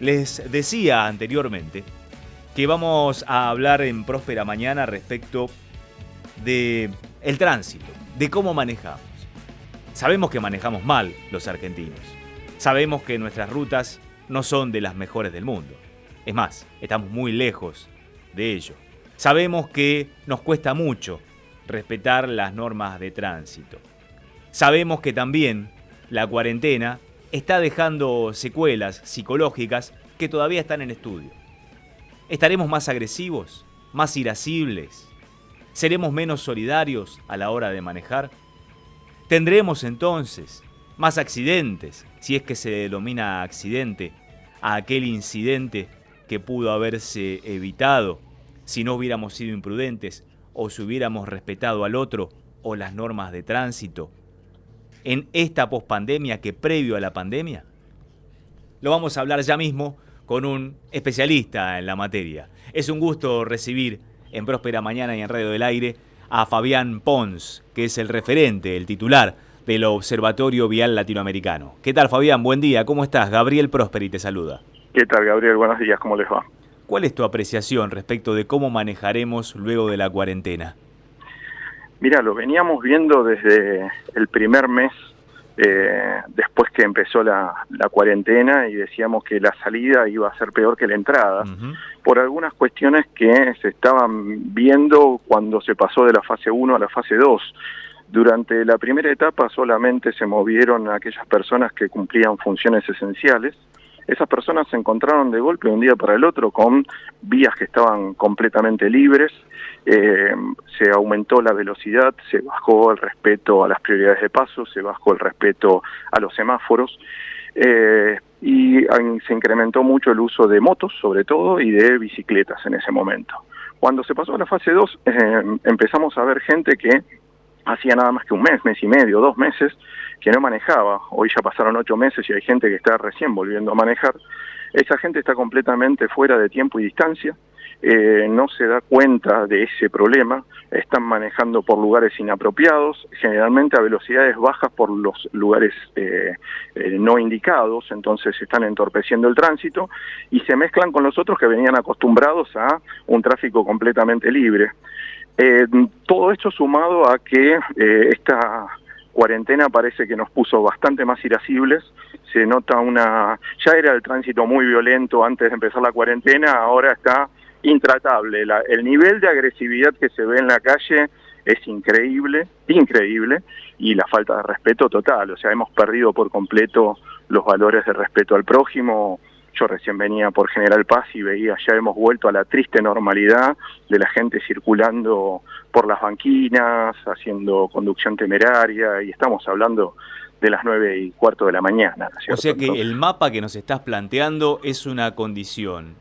Les decía anteriormente que vamos a hablar en Próspera Mañana respecto de el tránsito, de cómo manejamos. Sabemos que manejamos mal los argentinos. Sabemos que nuestras rutas no son de las mejores del mundo. Es más, estamos muy lejos de ello. Sabemos que nos cuesta mucho respetar las normas de tránsito. Sabemos que también la cuarentena está dejando secuelas psicológicas que todavía están en estudio. ¿Estaremos más agresivos? ¿Más irascibles? ¿Seremos menos solidarios a la hora de manejar? ¿Tendremos entonces más accidentes, si es que se denomina accidente, a aquel incidente que pudo haberse evitado si no hubiéramos sido imprudentes o si hubiéramos respetado al otro o las normas de tránsito en esta pospandemia que previo a la pandemia? Lo vamos a hablar ya mismo con un especialista en la materia. Es un gusto recibir en Próspera Mañana y en Radio del Aire a Fabián Pons, que es el referente, el titular del Observatorio Vial Latinoamericano. ¿Qué tal, Fabián? Buen día, ¿cómo estás? Gabriel Prosperi te saluda. ¿Qué tal, Gabriel? Buenos días, ¿cómo les va? ¿Cuál es tu apreciación respecto de cómo manejaremos luego de la cuarentena? Mira, lo veníamos viendo desde el primer mes después que empezó la cuarentena, y decíamos que la salida iba a ser peor que la entrada, por algunas cuestiones que se estaban viendo cuando se pasó de la fase 1 a la fase 2. Durante la primera etapa solamente se movieron aquellas personas que cumplían funciones esenciales. Esas personas se encontraron de golpe de un día para el otro con vías que estaban completamente libres, se aumentó la velocidad, se bajó el respeto a las prioridades de paso, se bajó el respeto a los semáforos, y se incrementó mucho el uso de motos, sobre todo, y de bicicletas en ese momento. Cuando se pasó a la fase 2, empezamos a ver gente que hacía nada más que un mes y medio, 2 meses, que no manejaba. Hoy ya pasaron 8 meses y hay gente que está recién volviendo a manejar. Esa gente está completamente fuera de tiempo y distancia, no se da cuenta de ese problema, están manejando por lugares inapropiados, generalmente a velocidades bajas por los lugares no indicados, entonces están entorpeciendo el tránsito y se mezclan con los otros que venían acostumbrados a un tráfico completamente libre. Todo esto sumado a que esta cuarentena parece que nos puso bastante más irascibles, se nota ya era el tránsito muy violento antes de empezar la cuarentena, ahora está intratable. El nivel de agresividad que se ve en la calle es increíble, y la falta de respeto total, o sea, hemos perdido por completo los valores de respeto al prójimo. Yo recién venía por General Paz y veía, ya hemos vuelto a la triste normalidad de la gente circulando por las banquinas, haciendo conducción temeraria, y estamos hablando de las 9:15 de la mañana, ¿cierto? O sea que el mapa que nos estás planteando es una condición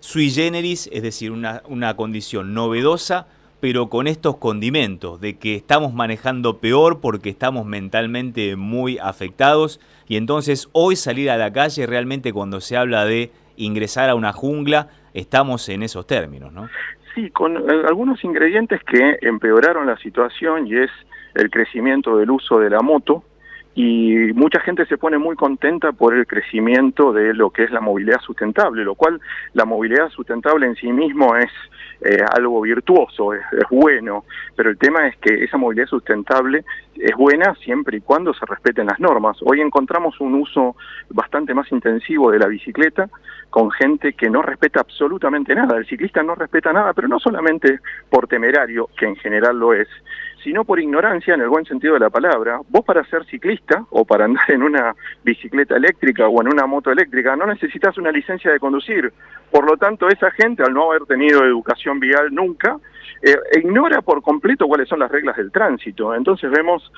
sui generis, es decir, una condición novedosa, pero con estos condimentos de que estamos manejando peor porque estamos mentalmente muy afectados, y entonces hoy salir a la calle realmente, cuando se habla de ingresar a una jungla, estamos en esos términos, ¿no? Sí, con algunos ingredientes que empeoraron la situación, y es el crecimiento del uso de la moto, y mucha gente se pone muy contenta por el crecimiento de lo que es la movilidad sustentable, lo cual la movilidad sustentable en sí mismo es algo virtuoso, es bueno, pero el tema es que esa movilidad sustentable es buena siempre y cuando se respeten las normas. Hoy encontramos un uso bastante más intensivo de la bicicleta, con gente que no respeta absolutamente nada. El ciclista no respeta nada, pero no solamente por temerario, que en general lo es, sino por ignorancia en el buen sentido de la palabra. Vos, para ser ciclista o para andar en una bicicleta eléctrica o en una moto eléctrica, no necesitas una licencia de conducir. Por lo tanto, esa gente, al no haber tenido educación vial nunca, ignora por completo cuáles son las reglas del tránsito. Entonces vemos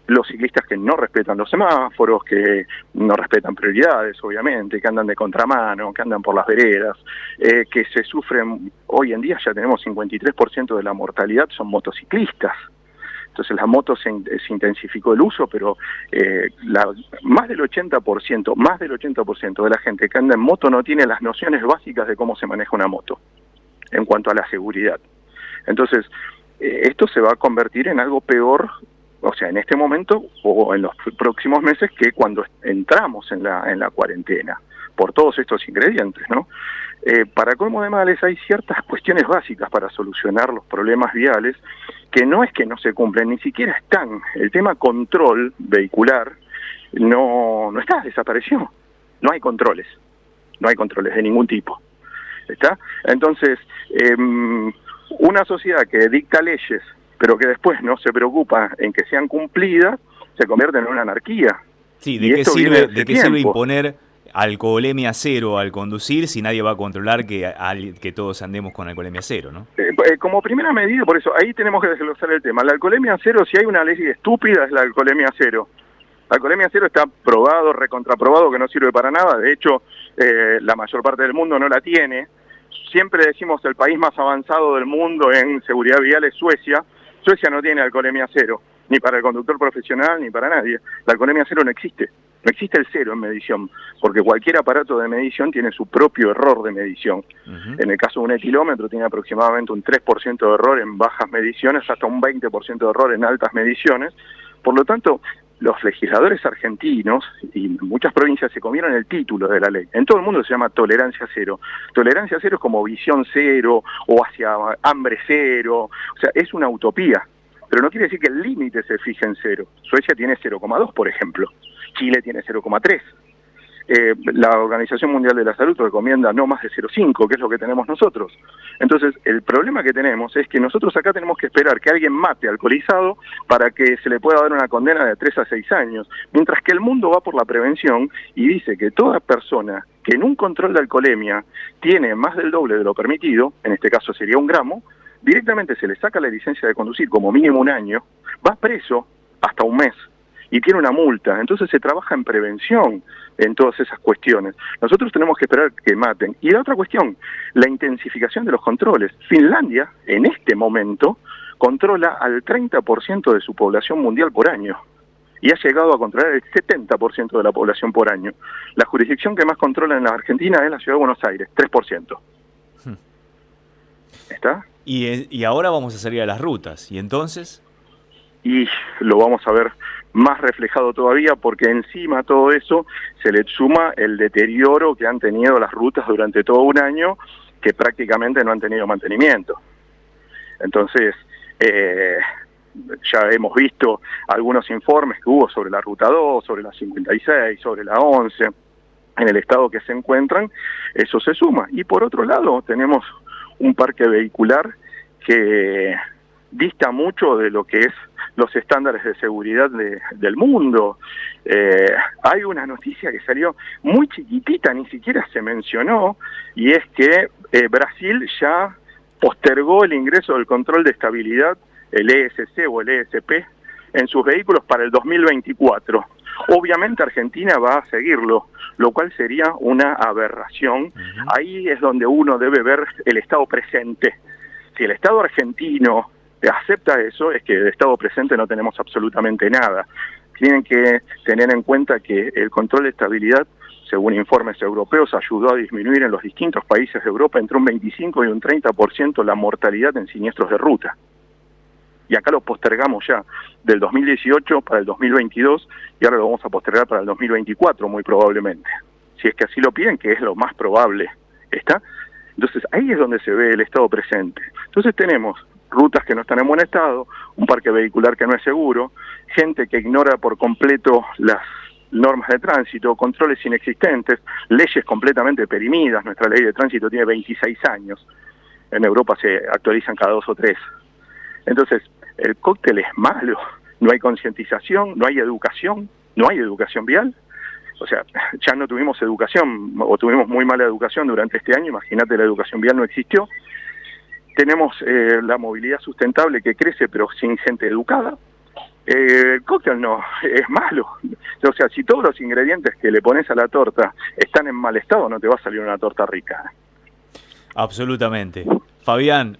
los ciclistas que no respetan los semáforos, que no respetan prioridades, obviamente, que andan de contramano, que andan por las veredas, que se sufren. Hoy en día ya tenemos 53% de la mortalidad son motociclistas. Entonces las motos se intensificó el uso, pero más del 80% de la gente que anda en moto no tiene las nociones básicas de cómo se maneja una moto en cuanto a la seguridad. Entonces, esto se va a convertir en algo peor, o sea, en este momento o en los próximos meses, que cuando entramos en la cuarentena. por todos estos ingredientes, ¿no? Para colmo de males, hay ciertas cuestiones básicas para solucionar los problemas viales que no es que no se cumplen, ni siquiera están. El tema control vehicular no está, desapareció. No hay controles de ningún tipo. ¿Está? Entonces, una sociedad que dicta leyes, pero que después no se preocupa en que sean cumplidas, se convierte en una anarquía. Sí, ¿de qué sirve imponer alcoholemia cero al conducir si nadie va a controlar que todos andemos con alcoholemia cero, ¿no? Como primera medida, por eso, ahí tenemos que desglosar el tema. La alcoholemia cero, si hay una ley estúpida, es la alcoholemia cero. La alcoholemia cero está probado, recontraprobado, que no sirve para nada. De hecho, la mayor parte del mundo no la tiene. Siempre decimos el país más avanzado del mundo en seguridad vial es Suecia. Suecia no tiene alcoholemia cero, ni para el conductor profesional, ni para nadie. La alcoholemia cero no existe. No existe el cero en medición, porque cualquier aparato de medición tiene su propio error de medición. En el caso de un etilómetro tiene aproximadamente un 3% de error en bajas mediciones, hasta un 20% de error en altas mediciones. Por lo tanto, los legisladores argentinos y muchas provincias se comieron el título de la ley. En todo el mundo se llama tolerancia cero. Tolerancia cero es como visión cero o hacia hambre cero. O sea, es una utopía. Pero no quiere decir que el límite se fije en cero. Suecia tiene 0,2, por ejemplo. Chile tiene 0,3. La Organización Mundial de la Salud recomienda no más de 0,5, que es lo que tenemos nosotros. Entonces, el problema que tenemos es que nosotros acá tenemos que esperar que alguien mate alcoholizado para que se le pueda dar una condena de 3 a 6 años, mientras que el mundo va por la prevención y dice que toda persona que en un control de alcoholemia tiene más del doble de lo permitido, en este caso sería 1 gramo, directamente se le saca la licencia de conducir como mínimo 1 año, va preso hasta 1 mes y tiene una multa. Entonces se trabaja en prevención en todas esas cuestiones. Nosotros tenemos que esperar que maten. Y la otra cuestión, la intensificación de los controles. Finlandia, en este momento, controla al 30% de su población mundial por año. Y ha llegado a controlar el 70% de la población por año. La jurisdicción que más controla en la Argentina es la Ciudad de Buenos Aires, 3%. ¿Está? Y ahora vamos a salir a las rutas. ¿Y entonces? Y lo vamos a ver más reflejado todavía, porque encima a todo eso se le suma el deterioro que han tenido las rutas durante todo un año, que prácticamente no han tenido mantenimiento. Entonces, ya hemos visto algunos informes que hubo sobre la Ruta 2, sobre la 56, sobre la 11, en el estado que se encuentran, eso se suma. Y por otro lado, tenemos un parque vehicular que dista mucho de lo que es los estándares de seguridad del mundo. Hay una noticia que salió muy chiquitita, ni siquiera se mencionó, y es que Brasil ya postergó el ingreso del control de estabilidad, el ESC o el ESP, en sus vehículos para el 2024. Obviamente Argentina va a seguirlo, lo cual sería una aberración. Ahí es donde uno debe ver el estado presente. Si el Estado argentino acepta eso, es que de estado presente no tenemos absolutamente nada. Tienen que tener en cuenta que el control de estabilidad, según informes europeos, ayudó a disminuir en los distintos países de Europa entre un 25 y un 30% la mortalidad en siniestros de ruta. Y acá lo postergamos ya del 2018 para el 2022 y ahora lo vamos a postergar para el 2024 muy probablemente. Si es que así lo piden, que es lo más probable. ¿Está? Entonces ahí es donde se ve el estado presente. Entonces tenemos rutas que no están en buen estado, un parque vehicular que no es seguro, gente que ignora por completo las normas de tránsito, controles inexistentes, leyes completamente perimidas. Nuestra ley de tránsito tiene 26 años, en Europa se actualizan cada 2 o 3. Entonces, el cóctel es malo, no hay concientización, no hay educación vial. O sea, ya no tuvimos educación, o tuvimos muy mala educación durante este año, imagínate, la educación vial no existió. Tenemos la movilidad sustentable que crece, pero sin gente educada. El cóctel no, es malo. O sea, si todos los ingredientes que le pones a la torta están en mal estado, no te va a salir una torta rica. Absolutamente. Fabián,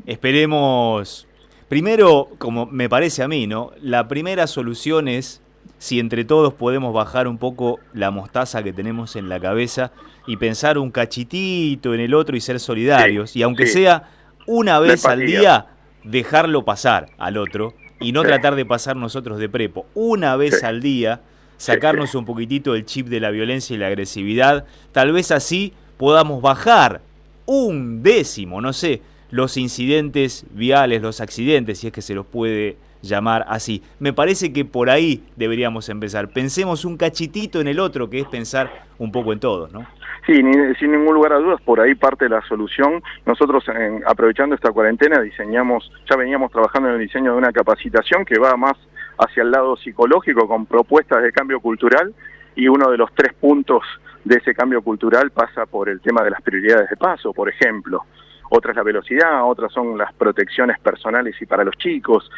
esperemos... Primero, como me parece a mí, ¿no? La primera solución es si entre todos podemos bajar un poco la mostaza que tenemos en la cabeza y pensar un cachitito en el otro y ser solidarios. Sí, y aunque sea una vez al día, dejarlo pasar al otro y no tratar de pasar nosotros de prepo. Una vez al día, sacarnos un poquitito el chip de la violencia y la agresividad. Tal vez así podamos bajar 1/10, no sé, los incidentes viales, los accidentes, si es que se los puede llamar así. Me parece que por ahí deberíamos empezar. Pensemos un cachitito en el otro, que es pensar un poco en todos, ¿no? Sí, sin ningún lugar a dudas, por ahí parte la solución. Nosotros, aprovechando esta cuarentena, ya veníamos trabajando en el diseño de una capacitación que va más hacia el lado psicológico, con propuestas de cambio cultural, y uno de los 3 puntos de ese cambio cultural pasa por el tema de las prioridades de paso, por ejemplo. Otra es la velocidad, otras son las protecciones personales y para los chicos.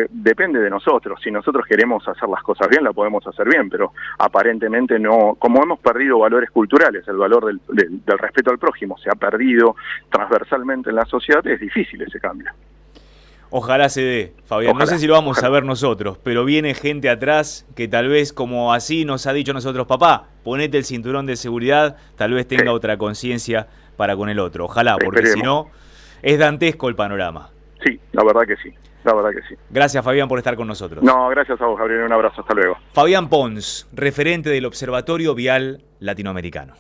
Depende de nosotros. Si nosotros queremos hacer las cosas bien, la podemos hacer bien, pero aparentemente no. Como hemos perdido valores culturales, el valor del respeto al prójimo se ha perdido transversalmente en la sociedad, es difícil ese cambio. Ojalá se dé, Fabián. Ojalá, no sé si lo vamos ojalá. a ver nosotros, pero viene gente atrás que tal vez, como así nos ha dicho a nosotros, papá, ponete el cinturón de seguridad, tal vez tenga otra conciencia para con el otro. Ojalá, porque Esperemos. si no, es dantesco el panorama. Sí, la verdad que sí. La verdad que sí. Gracias, Fabián, por estar con nosotros. No, gracias a vos, Gabriel. Un abrazo. Hasta luego. Fabián Pons, referente del Observatorio Vial Latinoamericano.